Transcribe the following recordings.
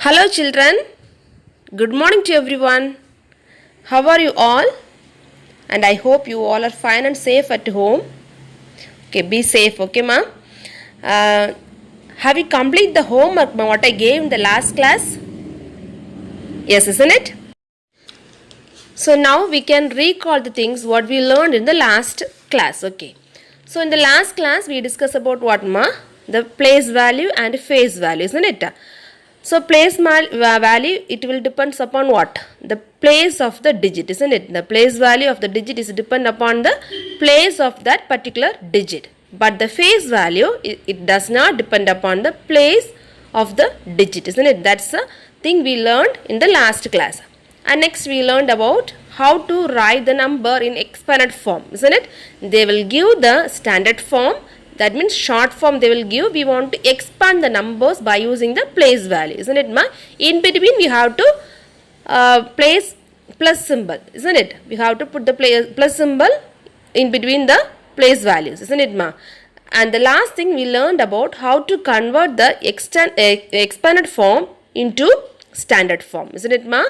Hello children, good morning to everyone. How are you all? And I hope you all are fine and safe at home. Okay, be safe, okay ma? Uh, have you completed the homework what I gave in the last class? Yes, isn't it? So now we can recall the things what we learned in the last class, okay? So in the last class we discussed about what ma? The place value and phase value, isn't it? So place value, it will depends upon what? The place of the digit, isn't it? The place value of the digit is depend upon the place of that particular digit. But the phase value, it does not depend upon the place of the digit, isn't it? That's the thing we learned in the last class. And next we learned about how to write the number in exponent form, isn't it? They will give the standard form. That means short form they will give. We want to expand the numbers by using the place value, isn't it ma? In between we have to place plus symbol, isn't it? We have to put the plus symbol in between the place values, isn't it ma? And the last thing we learned about how to convert the expanded form into standard form, isn't it ma?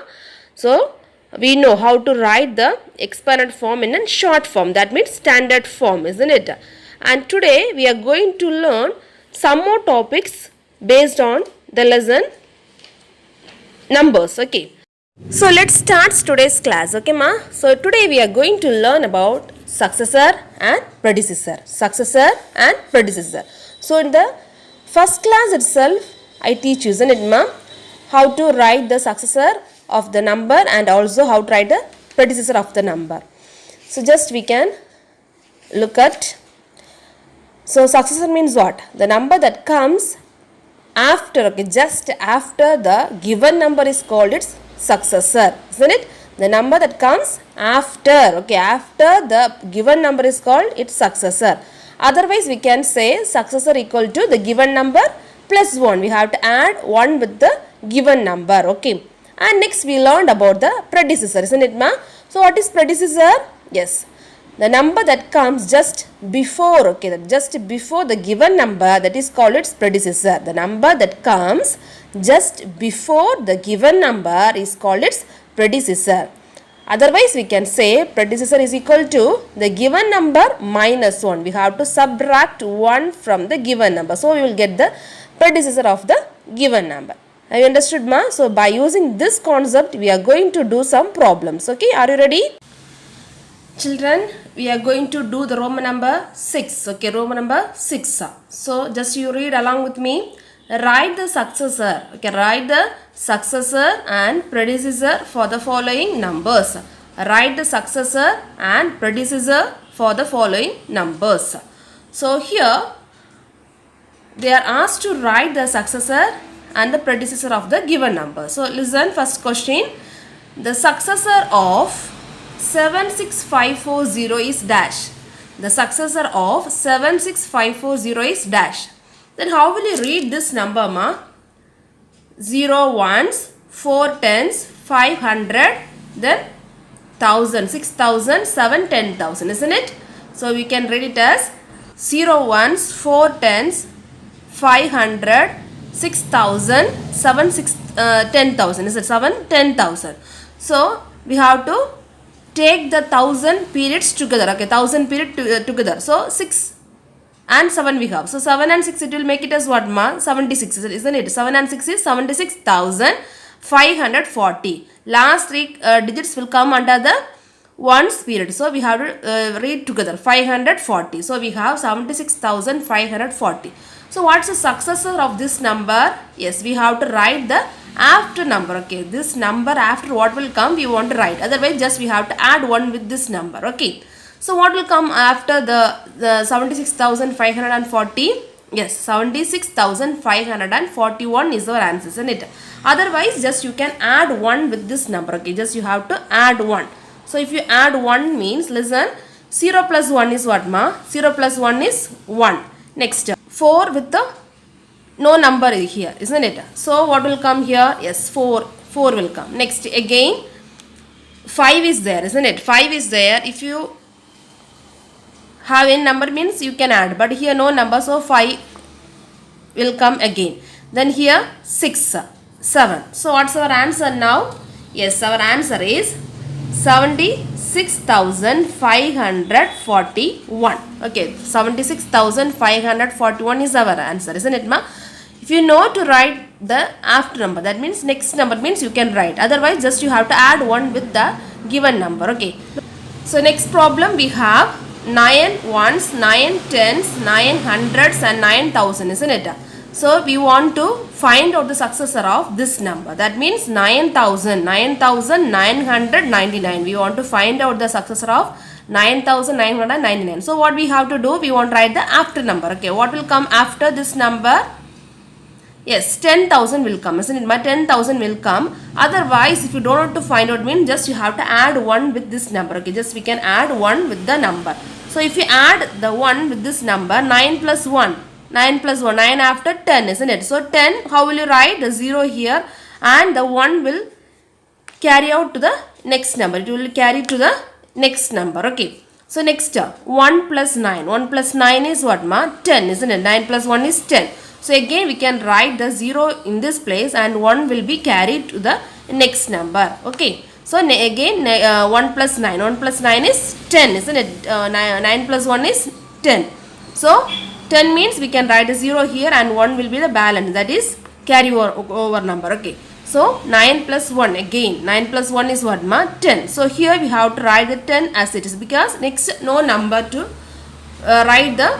So we know how to write the expanded form in a short form, that means standard form, isn't it? And today we are going to learn some more topics based on the lesson numbers, okay? So let's start today's class, okay ma? So today we are going to learn about successor and predecessor. Successor and predecessor. So in the first class itself I teach you, isn't it ma? How to write the successor of the number and also how to write the predecessor of the number. So just we can look at. So successor means what? The number that comes after, okay, just after the given number is called its successor, isn't it? The number that comes after, okay, after the given number is called its successor. Otherwise we can say successor equal to the given number plus 1. We have to add 1 with the given number, okay. And next we learned about the predecessor, isn't it ma? So what is predecessor? Yes, the number that comes just before, okay, just before the given number, that is called its predecessor. The number that comes just before the given number is called its predecessor. Otherwise we can say predecessor is equal to the given number minus 1. We have to subtract 1 from the given number. So we will get the predecessor of the given number. Have you understood ma? So by using this concept we are going to do some problems, okay? Are you ready? Children, we are going to do the Roman number 6, okay, Roman number 6. So just you read along with me. Write the successor, okay, write the successor and predecessor for the following numbers. Write the successor and predecessor for the following numbers. So here they are asked to write the successor and the predecessor of the given number. So listen, first question. The successor of 76540 is dash. The successor of 76540 is dash. Then how will you read this number ma? 0 ones, 4 tens, 500, then 1000, 6000, 7, 10,000, isn't it? So we can read it as 0 ones, 4 tens, 500, 6,000, 7, 10,000, is it 7, 10,000. So we have to take the 1000 periods together, okay, 1000 period together. So 6 and 7 we have. So 7 and 6 it will make it as what ma? 76, isn't it? 7 and 6 is 76,540. Last 3 digits will come under the ones period. So we have to read together 540. So we have 76,540. So what's the successor of this number? Yes, we have to write the after number, okay. This number after what will come we want to write. Otherwise just we have to add 1 with this number, okay. So what will come after the 76,540? Yes, 76,541 is our answer, isn't it? Otherwise just you can add 1 with this number, okay. Just you have to add 1. So if you add 1 means, listen, 0 plus 1 is what ma? 0 plus 1 is 1. Next 4 with the no number here, isn't it? So what will come here? Yes, 4 will come. Next again 5 is there, isn't it? 5 is there. If you have any number means you can add, but here no number, so 5 will come again. Then here 6 7. So what's our answer now? Yes, our answer is 76,541. Okay, 76,541 is our answer, isn't it, ma? If you know to write the after number, that means next number means you can write. Otherwise, just you have to add 1 with the given number. Okay. So next problem we have 9 ones, 9 tens, 9 hundreds and 9,000, isn't it? So we want to find out the successor of this number. That means 9,999. We want to find out the successor of 9,999. So what we have to do? We want to write the after number. Okay, what will come after this number? Yes, 10,000 will come, isn't it? My 10,000 will come. Otherwise, if you don't want to find out, means just you have to add 1 with this number. Okay, just we can add 1 with the number. So if you add the 1 with this number, 9 plus 1, 9 plus 1, 9 after 10, isn't it? So 10, how will you write? The 0 here and the 1 will carry out to the next number. It will carry to the next number. Okay. So next, 1 plus 9. 1 plus 9 is what, ma? 10, isn't it? 9 plus 1 is 10. So again we can write the 0 in this place and 1 will be carried to the next number. Okay. So again 1 plus 9. 1 plus 9 is 10, isn't it? 9 plus 1 is 10. So 10 means we can write a 0 here and 1 will be the balance, that is carry over number. Okay. So 9 plus 1, again 9 plus 1 is what, ma? 10. So here we have to write the 10 as it is because next no number to write the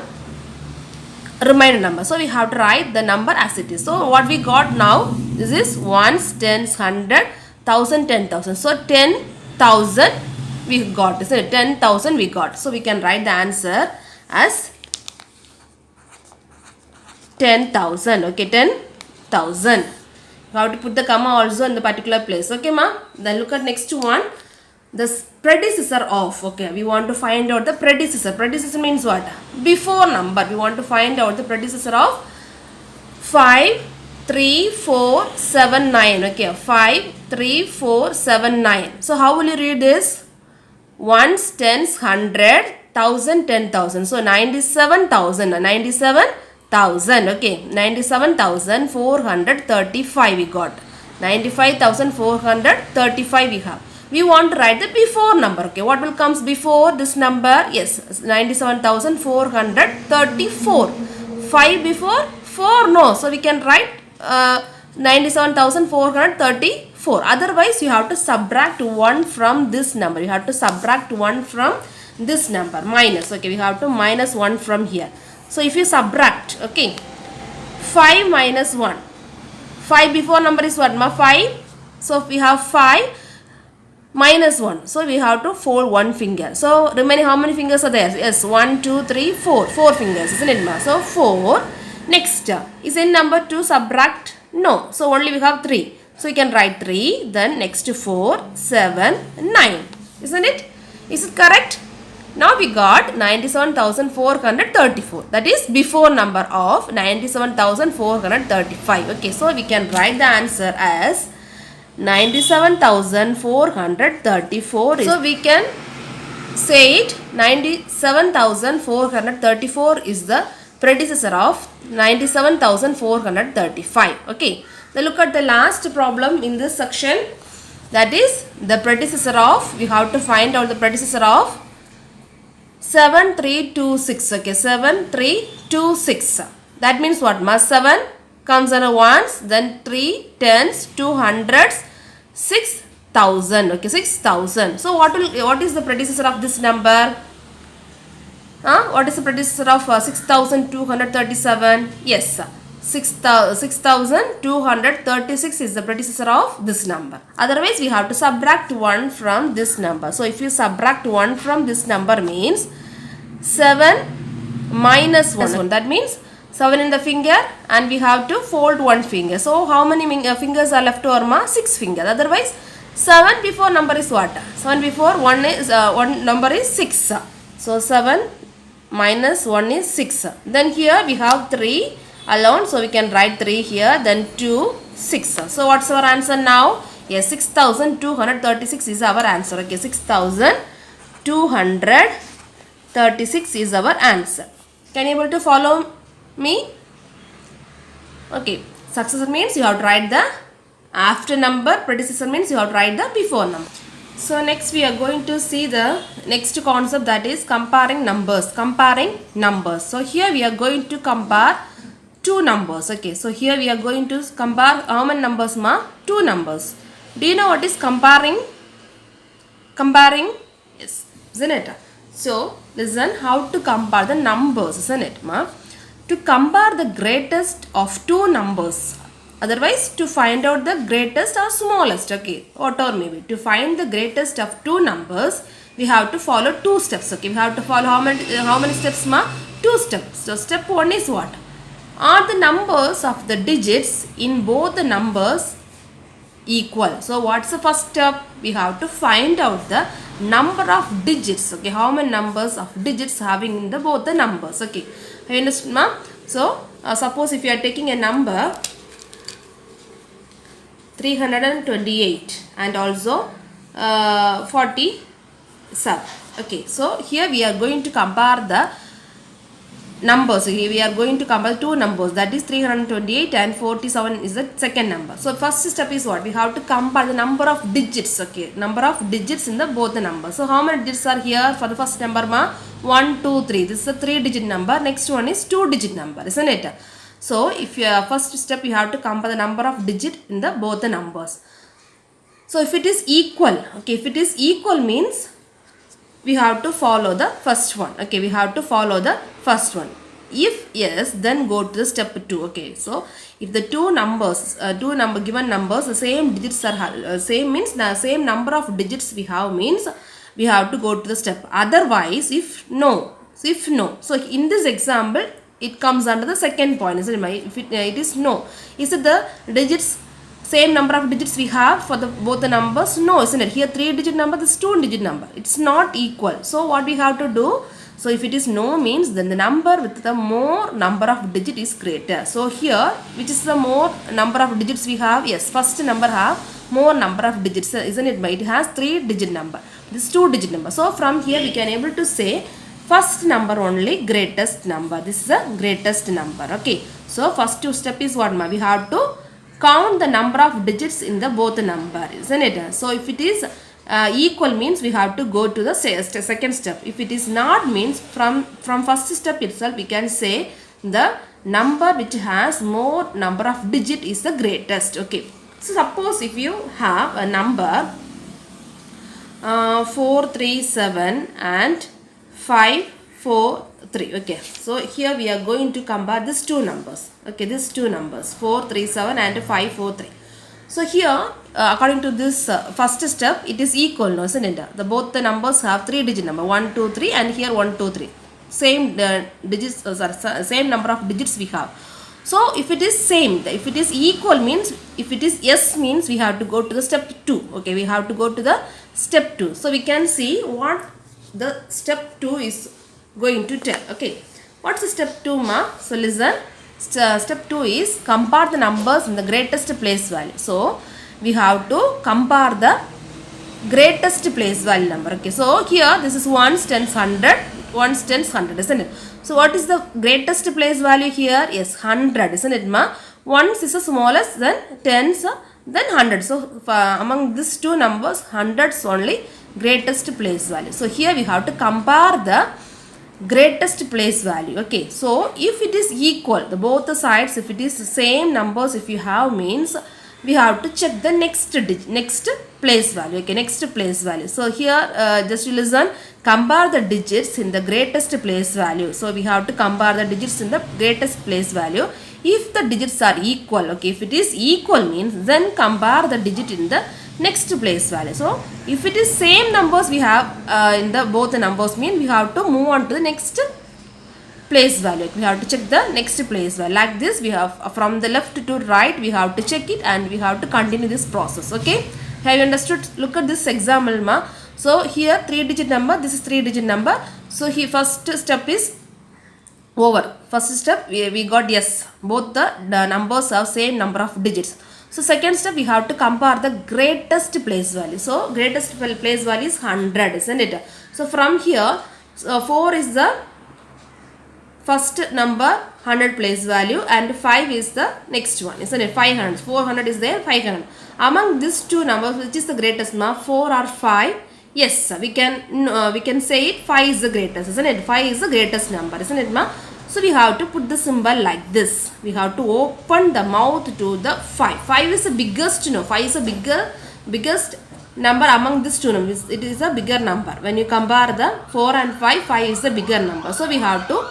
remainder number. So we have to write the number as it is. So what we got now, this is ones, tens, 100, 1000, 10,000. So 10,000 we got, isn't it? 10,000 we got. So we can write the answer as 10,000. Okay, 10,000. You have to put the comma also in the particular place. Okay, ma? Then look at next one. The predecessor of. Okay, we want to find out the predecessor. Predecessor means what? Before number. We want to find out the predecessor of 5, 3, 4, 7, 9. Okay, 5, 3, 4, 7, 9. So how will you read this? Ones, tens, 100, 1000, 10,000. So 97,000. 97,000. Okay, 97,435 we got. 95,435 we have. We want to write the before number. Okay, what will comes before this number? Yes, 97,434. 5 before 4? No. So we can write 97,434. Otherwise, you have to subtract 1 from this number. You have to subtract 1 from this number. Minus. Okay, we have to minus 1 from here. So if you subtract, okay, 5 minus 1. 5 before number is what, ma? 5. So we have 5. Minus 1. So we have to fold 1 finger. So remaining how many fingers are there? Yes, 1, 2, 3, 4. 4 fingers, isn't it, ma? So 4. Next, is any number to subtract? No. So only we have 3. So we can write 3. Then next 4, 7, 9. Isn't it? Is it correct? Now we got 97,434. That is before number of 97,435. Okay. So we can write the answer as 97,434. So we can say it 97,434 is the predecessor of 97,435. Okay. Then look at the last problem in this section. That is the predecessor of, we have to find out the predecessor of 7326. Okay, 7326. That means what, ma? 7 comes under ones, then 3 tens, 2 hundreds, 6,000. Okay, 6,000. So what is the predecessor of this number? What is the predecessor of 6,237? Yes, 6,236 is the predecessor of this number. Otherwise, we have to subtract 1 from this number. So if you subtract 1 from this number means 7 minus 1. That means 7 in the finger and we have to fold 1 finger. So how many fingers are left over, ma? 6 fingers. Otherwise 7 before number is what? 7 before 1 is one number is 6. So 7 minus 1 is 6. Then here we have 3 alone. So we can write 3 here. Then 2, 6. So what's our answer now? Yes, 6,236 is our answer. Okay, 6,236 is our answer. Can you able to follow me? Okay, successor means you have to write the after number, predecessor means you have to write the before number. So next we are going to see the next concept, that is comparing numbers. Comparing numbers. So here we are going to compare two numbers. Okay, so here we are going to compare how many numbers ma? Two numbers. Do you know what is comparing? Comparing, yes, isn't it? So listen, how to compare the numbers, isn't it ma? To compare the greatest of two numbers. Otherwise, to find out the greatest or smallest, okay, whatever maybe. To find the greatest of two numbers, we have to follow two steps. Okay, we have to follow how many steps ma? Two steps. So step one is what? Are the numbers of the digits in both the numbers equal? So what's the first step? We have to find out the number of digits. Okay, how many numbers of digits having in the both the numbers. Okay, you understand ma? So suppose if you are taking a number 328 and also 47. Okay, so here we are going to compare the numbers. We are going to compare two numbers, that is 328 and 47 is the second number. So first step is what? We have to compare the number of digits. Okay, number of digits in the both the numbers. So how many digits are here for the first number ma? 1, 2, 3. This is a 3-digit number. Next one is 2-digit number, isn't it? So if you first step you have to compare the number of digit in the both the numbers. So if it is equal, okay, if it is equal means we have to follow the first one. Okay, we have to follow the first one. If yes, then go to the step 2. Okay, so if the two numbers, given numbers, the same digits are same means the same number of digits we have means we have to go to the step. Otherwise, if no, so in this example it comes under the second point, isn't it? If it is no, is it the digits same number of digits we have for the both the numbers? No, isn't it? Here 3-digit number, this 2-digit number, it's not equal. So what we have to do? So if it is no means then the number with the more number of digit is greater. So here which is the more number of digits we have? Yes, first number have more number of digits, isn't it? It has 3-digit number, this 2-digit number. So from here we can able to say first number only greatest number. This is the greatest number. Okay, so first two step is what ma? We have to count the number of digits in the both number, isn't it? So if it is equal means we have to go to the second step. If it is not means from first step itself we can say the number which has more number of digit is the greatest. Okay, so suppose if you have a number 437 and 543. Okay, so here we are going to compare these two numbers. Okay, these two numbers 437 and 543. So here according to this first step it is equal, no, isn't it? Both the numbers have 3-digit number 1, 2, 3 and here 1, 2, 3. Same digits, same number of digits we have. So if it is same, if it is equal means, if it is yes means we have to go to the step 2. Okay, we have to go to the step 2. So we can see what the step 2 is going to tell. Okay, what's the step 2 ma? So listen, step 2 is compare the numbers in the greatest place value. So we have to compare the greatest place value number. Okay, so here this is 1s, 10s, 100, 1s, 10s, 100, isn't it? So what is the greatest place value here? Yes, 100, isn't it ma? 1s is the smallest, then 10s, then 100. So among these two numbers, 100s only greatest place value. So here we have to compare the greatest place value. Okay, so if it is equal, the both the sides, if it is the same numbers if you have means we have to check the next place value. Okay, next place value. So here just to listen, compare the digits in the greatest place value. So we have to compare the digits in the greatest place value. If the digits are equal, okay, if it is equal means then compare the digit in the next place value. So if it is same numbers we have in the both the numbers mean we have to move on to the next place value. We have to check the next place value. Like this we have from the left to right we have to check it and we have to continue this process. Okay, have you understood? Look at this example ma. So here 3-digit number, this is 3-digit number. So here first step is over. First step we got yes, both the numbers have same number of digits. So second step we have to compare the greatest place value. So greatest place value is 100, isn't it? So from here 4 is the first number 100 place value and 5 is the next one, isn't it? 500, 400 is there, 500. Among these two numbers, which is the greatest, ma? 4 or 5? Yes, we can say it 5 is the greatest, isn't it? 5 is the greatest number, isn't it, ma? So we have to put the symbol like this. We have to open the mouth to the 5. 5 is the biggest, 5 is the biggest number among these two numbers. It is a bigger number. When you compare the 4 and 5, 5 is the bigger number. So we have to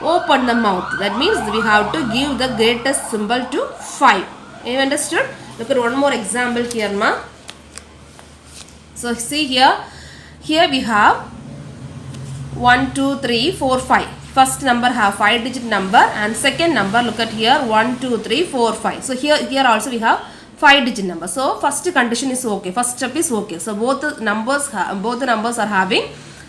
open the mouth. That means we have to give the greatest symbol to 5. You understood? Look at one more example here, ma. So see here we have 1, 2, 3, 4, 5. First number have 5 digit number, and second number, look at here, 1, 2, 3, 4, 5. So here also we have 5 digit number. So first condition is okay. First step is okay. So both the numbers are having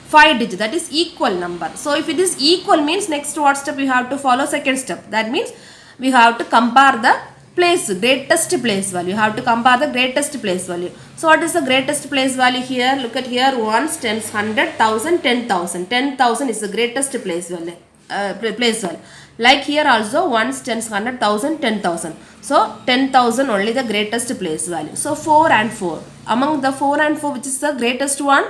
5 digit. That is equal number. So if it is equal means next what step we have to follow? Second step. That means we have to compare the greatest place value. You have to compare the greatest place value. So what is the greatest place value here? Look at here, ones, tens, 100, 1000, 10,000. 10,000 is the greatest place value. Like here also, ones, tens, 100, 1000, 10,000. So 10,000 only the greatest place value. So 4 and 4. Among the 4 and 4, which is the greatest one?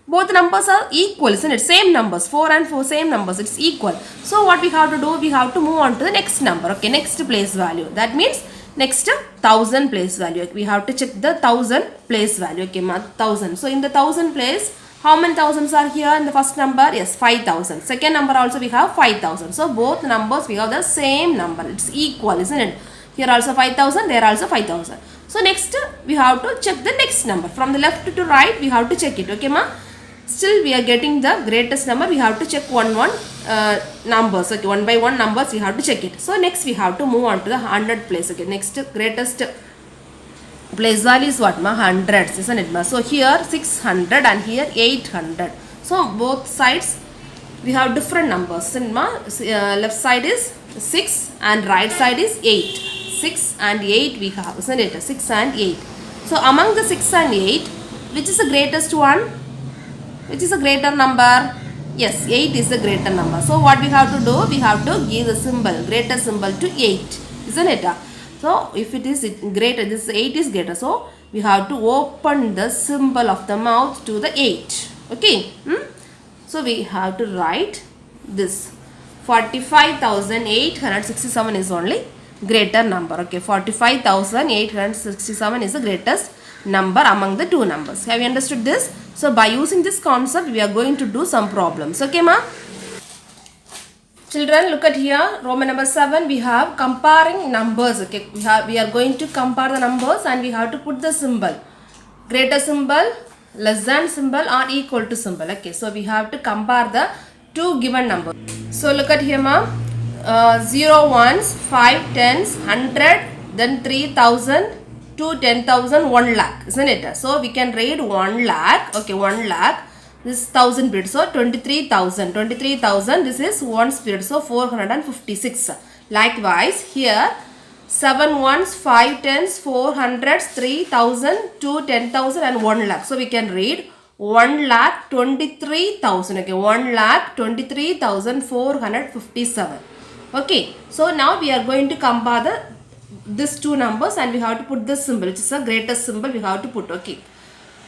Both numbers are equal, isn't it? Same numbers, 4 and 4, same numbers, it's equal. So what we have to do? We have to move on to the next number, okay, next place value. That means next 1000 place value. We have to check the 1000 place value, okay, 1000. So in the 1000 place, how many thousands are here in the first number? Yes, 5000. Second number also we have 5000. So both numbers we have the same number, it's equal, isn't it? Here also 5000, there also 5000. So next we have to check the next number. From the left to right, we have to check it, okay, ma? Still we are getting the greatest number. We have to check one numbers, okay, one by one numbers we have to check it. So next we have to move on to the 100 place, okay. Next greatest place value is what, ma? Hundreds, isn't it, ma? So here 600 and here 800. So both sides we have different numbers, isn't it, ma? Left side is 6 and right side is 8. 6 and 8 we have, isn't it? 6 and 8. So among the 6 and 8, which is the greatest one? Which is a greater number? Yes, 8 is the greater number. So what we have to do? We have to give the symbol, greater symbol to 8, isn't it? So if it is greater, this 8 is greater. So we have to open the symbol of the mouth to the 8. Okay. So we have to write this. 45,867 is only greater number. Okay, 45,867 is the greatest number among the two numbers. Have you understood this? So by using this concept, we are going to do some problems. Okay, ma? Children, look at here. Roman number 7. We have comparing numbers. Okay, we are going to compare the numbers and we have to put the symbol. Greater symbol, less than symbol, or equal to symbol. Okay, so we have to compare the two given numbers. So look at here, ma. 0 ones, 5 tens, 100, then 3000. To 10,000, 1 lakh, isn't it? So we can read 1 lakh. Okay, 1 lakh. This is 1000 period. So 23,000. 23,000. This is 1 period. So 456. Likewise, here 7 ones, 5 tens, 4 hundreds, 3,000, 2 10,000 and 1 lakh. So we can read 1 lakh 23,000. Okay, 1 lakh 23,457. Okay, so now we are going to compare these two numbers and we have to put this symbol, which is the greatest symbol we have to put. Okay,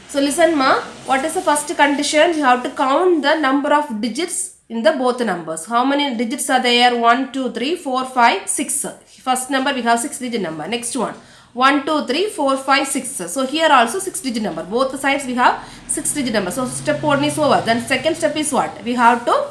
so listen, ma. What is the first condition? We have to count the number of digits in the both numbers. How many digits are there? 1, 2, 3, 4, 5, 6. First number we have 6 digit number. Next one 1, 2, 3, 4, 5, 6. So here also 6 digit number. Both sides we have 6 digit number. So step 1 is over. Then second step is what? We have to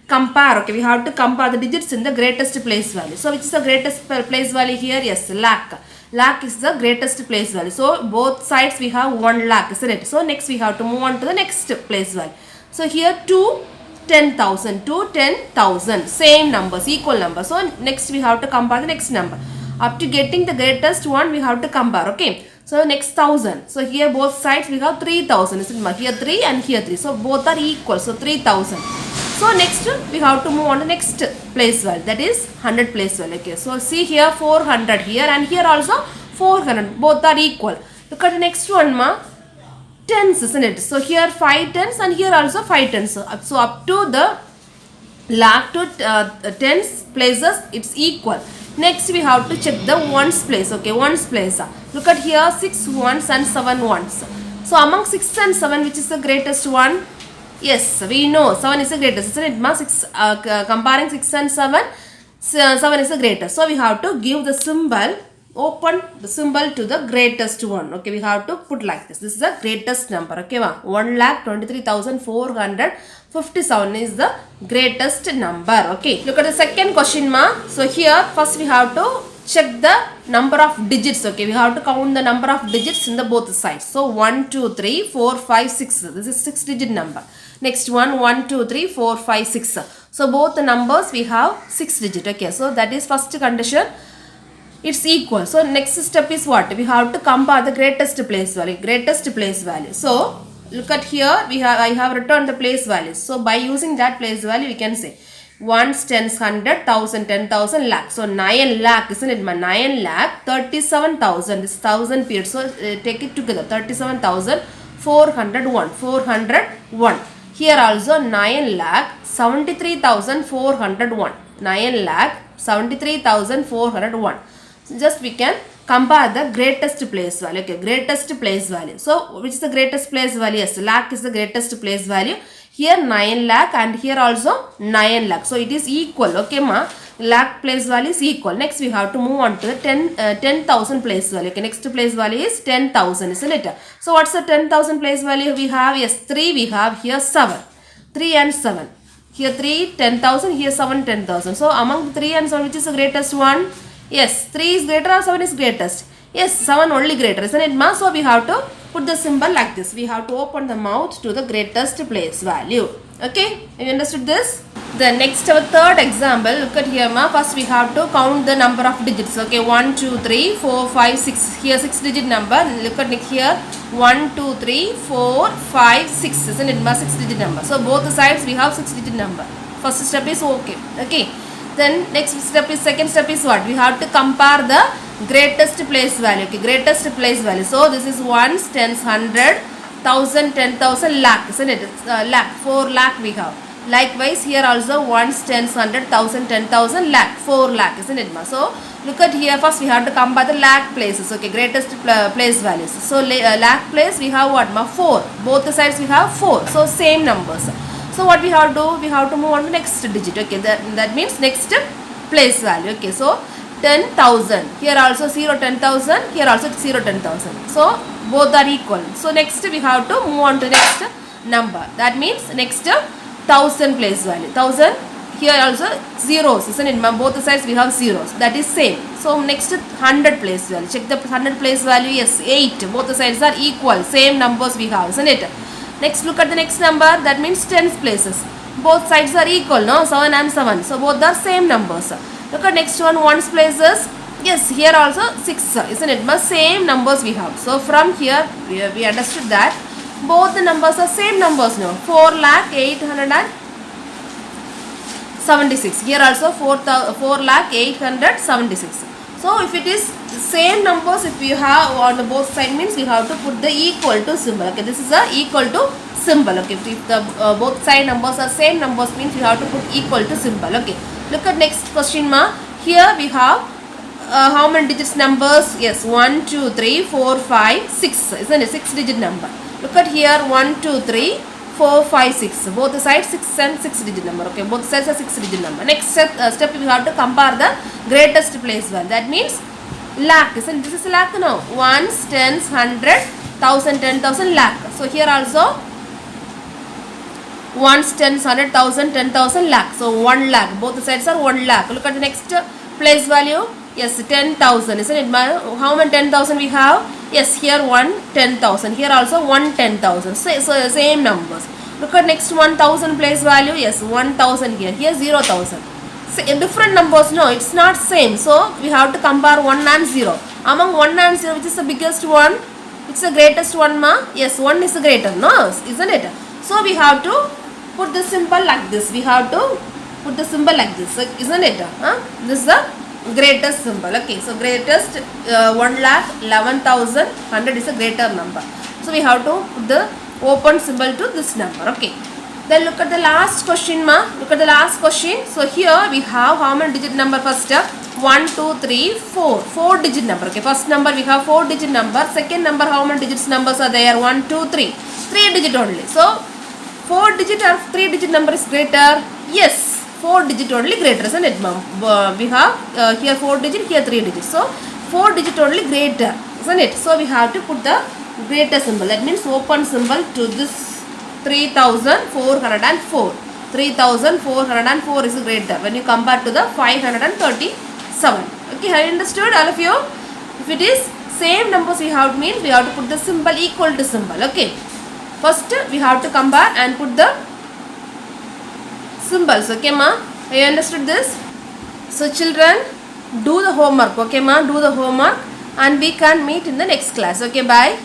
compare. Okay, we have to compare the digits in the greatest place value. So which is the greatest place value here? Yes, lakh. Lakh is the greatest place value. So both sides we have 1 lakh, isn't it? So next we have to move on to the next place value. So here 2, 10,000. 2, 10,000. Same numbers, equal numbers. So next we have to compare the next number. Up to getting the greatest one we have to compare. Okay. So next 1000. So here both sides we have 3000. Isn't it? Here 3 and here 3. So both are equal. So 3000. So next we have to move on to next place value, that is 100 place value. Okay, so see here 400 here and here also 400, both are equal. Look at the next one, ma. Tens, isn't it? So here 5 tens and here also 5 tens. So up to the lakh to tens places it's equal. Next we have to check the ones place. Okay, ones place. Look at here, 6 ones and 7 ones. So among 6 and 7, which is the greatest one? Yes, we know 7 is the greatest, isn't it? Comparing 6 and 7, 7 is the greatest. So we have to give the symbol, open the symbol to the greatest one. Okay, we have to put like this. This is the greatest number. Okay, 1,23,457 is the greatest number. Okay, look at the second question, ma. So here first we have to check the number of digits. Okay, we have to count the number of digits in the both sides. So 1, 2, 3, 4, 5, 6. This is 6 digit number. Next one, 1, 2, 3, 4, 5, 6. So both the numbers we have 6 digit. Okay, so that is first condition. It's equal. So next step is what? We have to compare the greatest place value. Greatest place value. So look at here. I have written the place values. So by using that place value, we can say ones, tens, 100, 1,000, 10,000, lakh. So 9 lakh, isn't it? 9 lakh 37,000. This 1,000 period. So take it together. 37,401. 401. Here also 9 lakh 73,401. 9 lakh 73,401. Just we can compare the greatest place value. Okay, greatest place value. So which is the greatest place value? Yes, lakh is the greatest place value. Here 9 lakh and here also 9 lakh. So it is equal. Okay, ma. Lakh place value is equal. Next we have to move on to the 10,000 place value. Okay, next place value is 10,000, isn't it? So what's the 10,000 place value we have? Yes, 3 we have, here 7. 3 and 7. Here 3, 10,000, here 7, 10,000. So among 3 and 7, which is the greatest one? Yes, 3 is greater or 7 is greatest? Yes, 7 only greater, isn't it, ma? So we have to put the symbol like this. We have to open the mouth to the greatest place value. Okay, have you understood this? The next, our third example, look at here, ma. First we have to count the number of digits. Okay, 1, 2, 3, 4, 5, 6. Here 6 digit number. Look at here, 1, 2, 3, 4, 5, 6. Isn't it, ma? 6 digit number. So both the sides we have 6 digit number. First step is okay. Okay. Then next step is, second step is what? We have to compare the greatest place value. Okay, greatest place value. So this is ones, tens, 100, 1,000, 10,000, lakh, isn't it? Lakh, 4 lakh we have. Likewise here also ones, tens, 100, 1,000, 10,000, lakh, 4 lakh, isn't it, ma? So look at here, first we have to compare the lakh places. Okay, greatest place values. So lakh place we have what, ma? 4. Both the sides we have 4. So same numbers. So what we have to do? We have to move on to next digit. Okay, that means next place value. Okay, so 10,000. Here also 0, 10,000. Here also 0, 10,000. So both are equal. So next we have to move on to next number. That means next 1,000 place value. 1,000. Here also zeros, isn't it? Both the sides we have zeros. That is same. So next 100 place value. Check the 100 place value. Yes, 8. Both the sides are equal. Same numbers we have, isn't it? Next, look at the next number. That means tens places. Both sides are equal, no? 7 and 7. So both are same numbers. Look at next one, ones places. Yes, here also 6, isn't it? But same numbers we have. So from here, we understood that both the numbers are same numbers now. 4,876. Here also 4,876. So if it is same numbers, if you have on the both side, means we have to put the equal to symbol. Okay, this is a equal to symbol. Okay, if the both side numbers are same numbers, means we have to put equal to symbol. Okay, look at next question, ma. Here we have how many digits numbers? Yes, 1, 2, 3, 4, 5, 6. Isn't it? 6 digit number. Look at here, 1, 2, 3, 4, 5, 6. Both the sides 6 and 6 digit number. Okay, both sides are 6 digit number. Next step we have to compare the greatest place value. That means lakh, isn't it? This is lakh now. Ones, tens, 100, 1,000, 10,000, lakh. So here also ones, tens, 100, 1,000, 10,000, lakh. So 1 lakh. Both the sides are 1 lakh. Look at the next place value. Yes, 10,000, isn't it? How many 10,000 we have? Yes, here 1, 10,000. Here also 1, 10,000. So same numbers. Look at next 1,000 place value. Yes, 1,000 here. Here 0,000. Different numbers, no, it's not same. So we have to compare 1 and 0. Among 1 and 0, which is the biggest one? It's the greatest one, ma? Yes, 1 is the greater, no? Isn't it? So we have to put the symbol like this. We have to put the symbol like this, isn't it? This is the greatest symbol. Okay, so greatest 1,11,100 is a greater number. So we have to put the open symbol to this number. Okay. Then look at the last question, ma. Look at the last question. So here we have how many digit number first? 1, 2, 3, 4. 4 digit number. Okay, first number we have 4 digit number. Second number, how many digits numbers are there? 1, 2, 3. 3 digit only. So 4 digit or 3 digit number is greater? Yes, 4 digit only greater, isn't it, ma'am? We have here 4 digit, here 3 digits. So 4 digit only greater, isn't it? So we have to put the greater symbol. That means open symbol to this 3404. 3404 is greater when you compare to the 537. Okay, have you understood, all of you? If it is same numbers, we have to mean we have to put the symbol equal to symbol. Okay, first we have to compare and put the symbols. Okay, ma, have you understood this? So children, do the homework. Okay, ma, do the homework, and we can meet in the next class. Okay, bye.